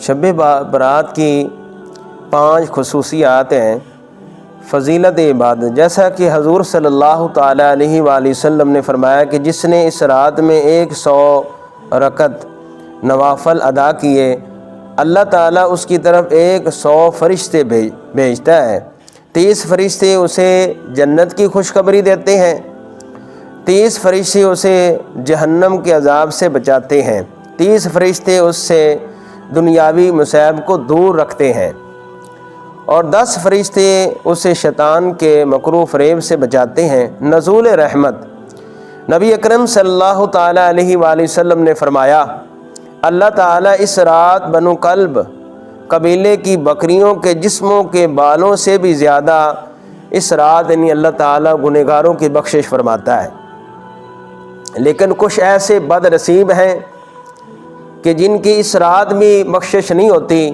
شب برات کی 5 خصوصیات ہیں فضیلت عبادت۔ جیسا کہ حضور صلی اللہ تعالیٰ علیہ وآلہ وسلم نے فرمایا کہ جس نے اس رات میں 100 رکعت نوافل ادا کیے، اللہ تعالیٰ اس کی طرف 100 فرشتے بھیجتا ہے۔ 30 فرشتے اسے جنت کی خوشخبری دیتے ہیں، 30 فرشتے اسے جہنم کے عذاب سے بچاتے ہیں، 30 فرشتے اس سے دنیاوی مصائب کو دور رکھتے ہیں، اور 10 فرشتے اسے شیطان کے مکروہ فریب سے بچاتے ہیں۔ نزول رحمت۔ نبی اکرم صلی اللہ تعالیٰ علیہ وآلہ وسلم نے فرمایا، اللہ تعالیٰ اس رات بنو کلب قبیلے کی بکریوں کے جسموں کے بالوں سے بھی زیادہ اس رات یعنی اللہ تعالیٰ گنہگاروں کی بخشش فرماتا ہے۔ لیکن کچھ ایسے بد نصیب ہیں کہ جن کی اس رات بھی بخشش نہیں ہوتی۔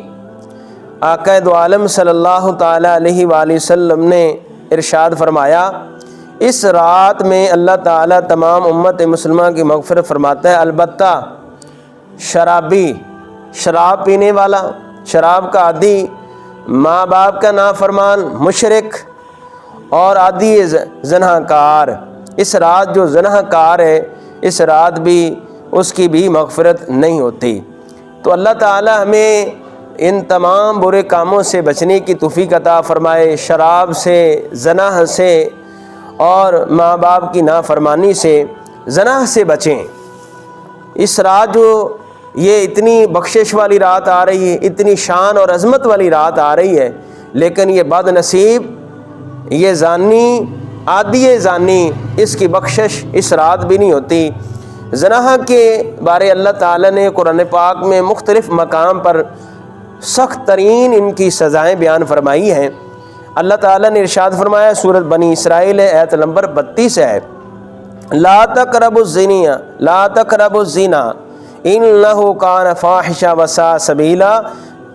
آقا دو عالم صلی اللہ تعالیٰ علیہ وآلہ وسلم نے ارشاد فرمایا، اس رات میں اللہ تعالیٰ تمام امت مسلمہ کی مغفرت فرماتا ہے، البتہ شرابی، شراب پینے والا، شراب کا عادی، ماں باپ کا نافرمان، مشرک اور عادی زناکار، اس رات جو زناکار ہے اس رات بھی اس کی بھی مغفرت نہیں ہوتی۔ تو اللہ تعالی ہمیں ان تمام برے کاموں سے بچنے کی توفیق عطا فرمائے، شراب سے، زنا سے اور ماں باپ کی نافرمانی سے، زنا سے بچیں۔ اس رات جو یہ اتنی بخشش والی رات آ رہی ہے، اتنی شان اور عظمت والی رات آ رہی ہے، لیکن یہ بد نصیب، یہ زانی، عادی زانی، اس کی بخشش اس رات بھی نہیں ہوتی۔ زنا کے بارے اللہ تعالیٰ نے قرآن پاک میں مختلف مقام پر سخت ترین ان کی سزائیں بیان فرمائی ہیں۔ اللہ تعالیٰ نے ارشاد فرمایا، سورۃ بنی اسرائیل آیت نمبر 32 ہے، لا تقربوا الزنا، لا تقربوا الزنا انہ کان فاحشہ وساء سبیلا،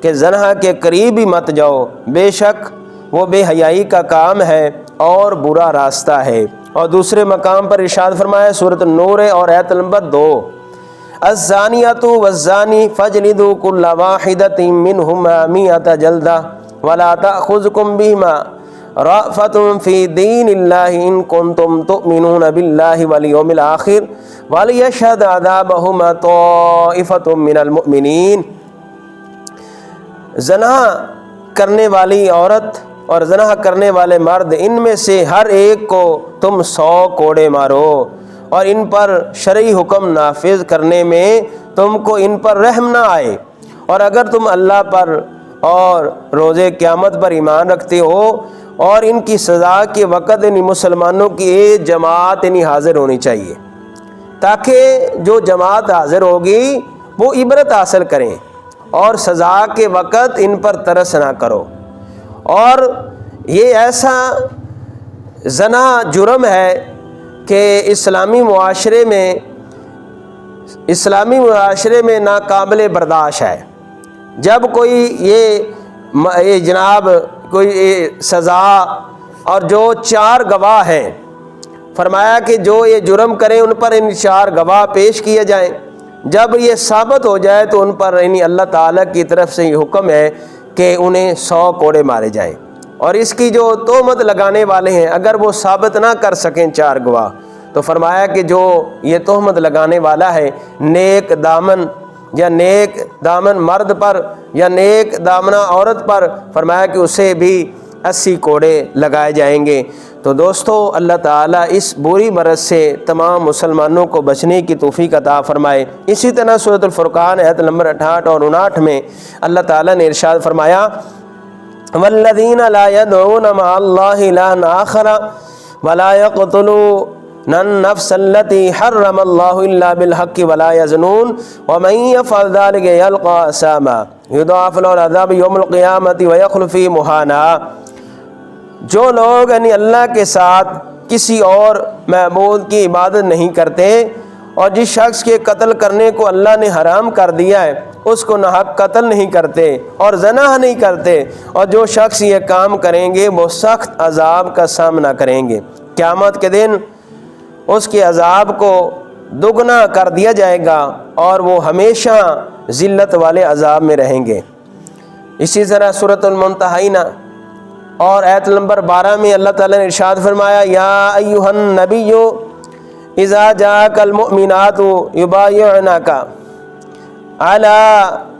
کہ زنا کے قریب ہی مت جاؤ، بے شک وہ بے حیائی کا کام ہے اور برا راستہ ہے۔ اور دوسرے مقام پر ارشاد فرمایا سورۃ النور اور آیت نمبر 2، الزانیۃ والزانی فاجلدوا کل واحدۃ منہما 100 جلدہ ولا تأخذکم بہما رأفۃ فی دین اللہ ان کنتم تؤمنون باللہ والیوم الآخر ولیشہد عذابہما طائفۃ من المؤمنین۔ زنا کرنے والی عورت اور زنا کرنے والے مرد، ان میں سے ہر ایک کو تم 100 کوڑے مارو، اور ان پر شرعی حکم نافذ کرنے میں تم کو ان پر رحم نہ آئے، اور اگر تم اللہ پر اور روز قیامت پر ایمان رکھتے ہو، اور ان کی سزا کے وقت یعنی مسلمانوں کی ایک جماعت یعنی حاضر ہونی چاہیے، تاکہ جو جماعت حاضر ہوگی وہ عبرت حاصل کریں، اور سزا کے وقت ان پر ترس نہ کرو۔ اور یہ ایسا زنا جرم ہے کہ اسلامی معاشرے میں ناقابل برداشت ہے۔ جب کوئی یہ جناب کوئی سزا، اور جو 4 گواہ ہیں، فرمایا کہ جو یہ جرم کریں ان پر ان 4 گواہ پیش کیے جائیں، جب یہ ثابت ہو جائے تو ان پر یعنی اللہ تعالیٰ کی طرف سے یہ حکم ہے کہ انہیں 100 کوڑے مارے جائیں۔ اور اس کی جو تہمت لگانے والے ہیں، اگر وہ ثابت نہ کر سکیں 4 گواہ، تو فرمایا کہ جو یہ تہمت لگانے والا ہے، نیک دامن یا نیک دامن مرد پر یا نیک دامنہ عورت پر، فرمایا کہ اسے بھی 80 کوڑے لگائے جائیں گے۔ تو دوستو، اللہ تعالیٰ اس بری مرض سے تمام مسلمانوں کو بچنے کی توفیق عطا فرمائے۔ اسی طرح سورۃ الفرقان آیت نمبر 68 اور 59 میں اللہ تعالیٰ نے ارشاد فرمایا، والذین لا يدعون مع اللہ الہا آخر ولا يقتلون النفس التي حرم اللہ الا بالحق ولا يزنون ومن يفعل ذلك يلقى اثاما یضاعف له العذاب یوم القیامة ویخلد فیہ مہانا۔ جو لوگ یعنی اللہ کے ساتھ کسی اور معبود کی عبادت نہیں کرتے، اور جس شخص کے قتل کرنے کو اللہ نے حرام کر دیا ہے اس کو ناحق قتل نہیں کرتے اور زنا نہیں کرتے، اور جو شخص یہ کام کریں گے وہ سخت عذاب کا سامنا کریں گے۔ قیامت کے دن اس کے عذاب کو دگنا کر دیا جائے گا اور وہ ہمیشہ ذلت والے عذاب میں رہیں گے۔ اسی طرح سورۃ الممتحنہ اور آیت نمبر 12 میں اللہ تعالیٰ نے ارشاد فرمایا یا ایھا النبی اذا جاءک المؤمنات یبایعنک علی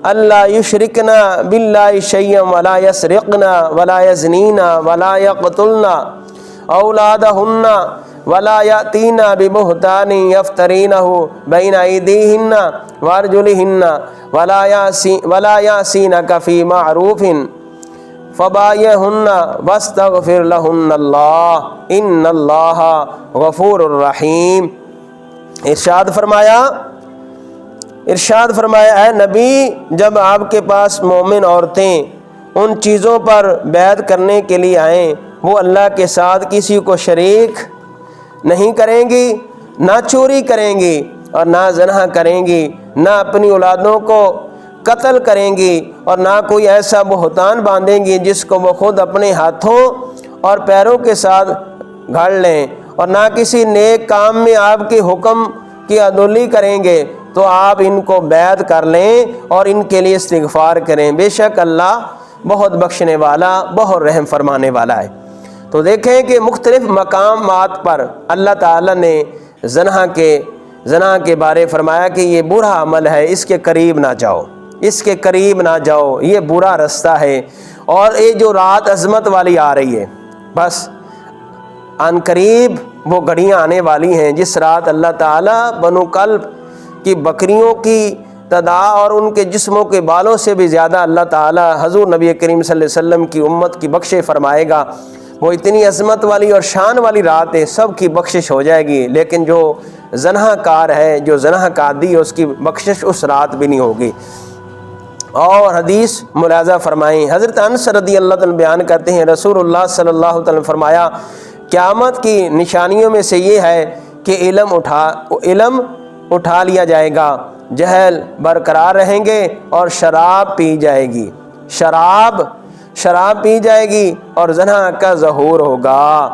الا یشرکن باللہ شیئا ولا یسرقن ولا یزنین ولا یقتلن اولادہن ولا یأتین ببہتان یفترینہ بین ایدیہن وارجلہن ولا یعصینک فی معروف فبایعہن واستغفر لہن اللہ ان اللہ غفور الرحیم۔ ارشاد فرمایا اے نبی، جب آپ کے پاس مومن عورتیں ان چیزوں پر بیعت کرنے کے لیے آئیں، وہ اللہ کے ساتھ کسی کو شریک نہیں کریں گی، نہ چوری کریں گی اور نہ زنا کریں گی، نہ اپنی اولادوں کو قتل کریں گی اور نہ کوئی ایسا بہتان باندھیں گی جس کو وہ خود اپنے ہاتھوں اور پیروں کے ساتھ گھڑ لیں، اور نہ کسی نیک کام میں آپ کے حکم کی عدولی کریں گے، تو آپ ان کو بیعت کر لیں اور ان کے لیے استغفار کریں، بے شک اللہ بہت بخشنے والا بہت رحم فرمانے والا ہے۔ تو دیکھیں کہ مختلف مقامات پر اللہ تعالیٰ نے زنا کے بارے فرمایا کہ یہ برا عمل ہے، اس کے قریب نہ جاؤ، اس کے قریب نہ جاؤ، یہ برا رستہ ہے۔ اور یہ جو رات عظمت والی آ رہی ہے، بس عن قریب وہ گھڑیاں آنے والی ہیں جس رات اللہ تعالیٰ بنو کلب کی بکریوں کی تعداد اور ان کے جسموں کے بالوں سے بھی زیادہ اللہ تعالیٰ حضور نبی کریم صلی اللہ علیہ وسلم کی امت کی بخشش فرمائے گا۔ وہ اتنی عظمت والی اور شان والی رات ہے، سب کی بخشش ہو جائے گی، لیکن جو زنا کار ہے، جو زنا کا عادی ہے، اس کی بخشش اس رات بھی نہیں ہوگی۔ اور حدیث ملاحظہ فرمائیں، حضرت انس رضی اللہ تعالیٰ بیان کرتے ہیں رسول اللہ صلی اللہ علیہ وسلم فرمایا قیامت کی نشانیوں میں سے یہ ہے کہ علم اٹھا لیا جائے گا، جہل برقرار رہیں گے اور شراب پی جائے گی، شراب پی جائے گی اور زنا کا ظہور ہوگا۔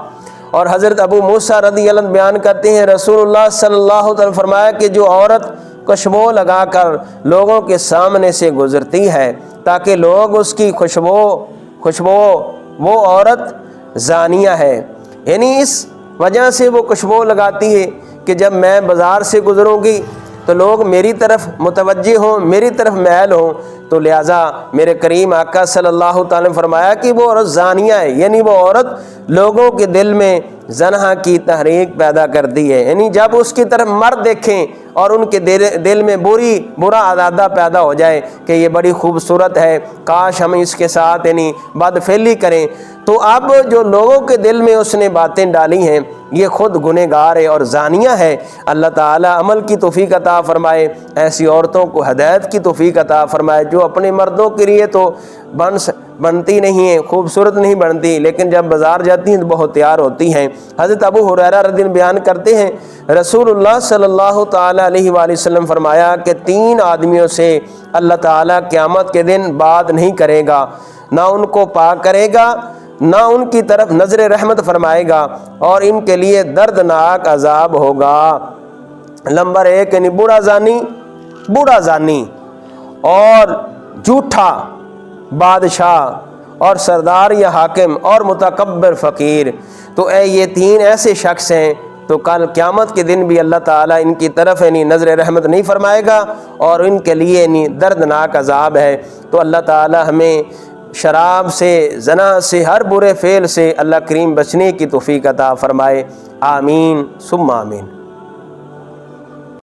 اور حضرت ابو موسیٰ رضی اللہ عنہ بیان کرتے ہیں رسول اللہ صلی اللہ علیہ وسلم فرمایا کہ جو عورت خوشبو لگا کر لوگوں کے سامنے سے گزرتی ہے تاکہ لوگ اس کی خوشبو وہ عورت زانیہ ہے، یعنی اس وجہ سے وہ خوشبو لگاتی ہے کہ جب میں بازار سے گزروں گی تو لوگ میری طرف متوجہ ہوں، میری طرف میل ہوں، تو لہٰذا میرے کریم آقا صلی اللہ تعالی نے فرمایا کہ وہ عورت زانیہ ہے، یعنی وہ عورت لوگوں کے دل میں زنا کی تحریک پیدا کرتی ہے، یعنی جب اس کی طرف مرد دیکھیں اور ان کے دل میں برا ارادہ پیدا ہو جائے کہ یہ بڑی خوبصورت ہے، کاش ہم اس کے ساتھ یعنی بدفعلی کریں، تو اب جو لوگوں کے دل میں اس نے باتیں ڈالی ہیں یہ خود گنہگار ہے اور زانیہ ہے۔ اللہ تعالیٰ عمل کی توفیق عطا فرمائے، ایسی عورتوں کو ہدایت کی توفیق عطا فرمائے جو اپنے مردوں کے لیے تو بنتی نہیں ہیں، خوبصورت نہیں بنتی، لیکن جب بازار جاتی ہیں تو بہت تیار ہوتی ہیں۔ حضرت ابو ہریرہ رضی اللہ عنہ بیان کرتے ہیں رسول اللہ صلی اللہ تعالیٰ علیہ وآلہ وسلم فرمایا کہ 3 آدمیوں سے اللہ تعالیٰ قیامت کے دن بات نہیں کرے گا، نہ ان کو پاک کرے گا، نہ ان کی طرف نظر رحمت فرمائے گا، اور ان کے لیے دردناک عذاب ہوگا۔ نمبر 1 یعنی بوڑھا زانی اور جھوٹا بادشاہ اور سردار یا حاکم اور متکبر فقیر، تو یہ 3 ایسے شخص ہیں تو کل قیامت کے دن بھی اللہ تعالیٰ ان کی طرف یعنی نظر رحمت نہیں فرمائے گا اور ان کے لیے یعنی دردناک عذاب ہے۔ تو اللہ تعالیٰ ہمیں شراب سے، زنا سے، ہر برے فعل سے اللہ کریم بچنے کی توفیق عطا فرمائے، آمین ثم آمین۔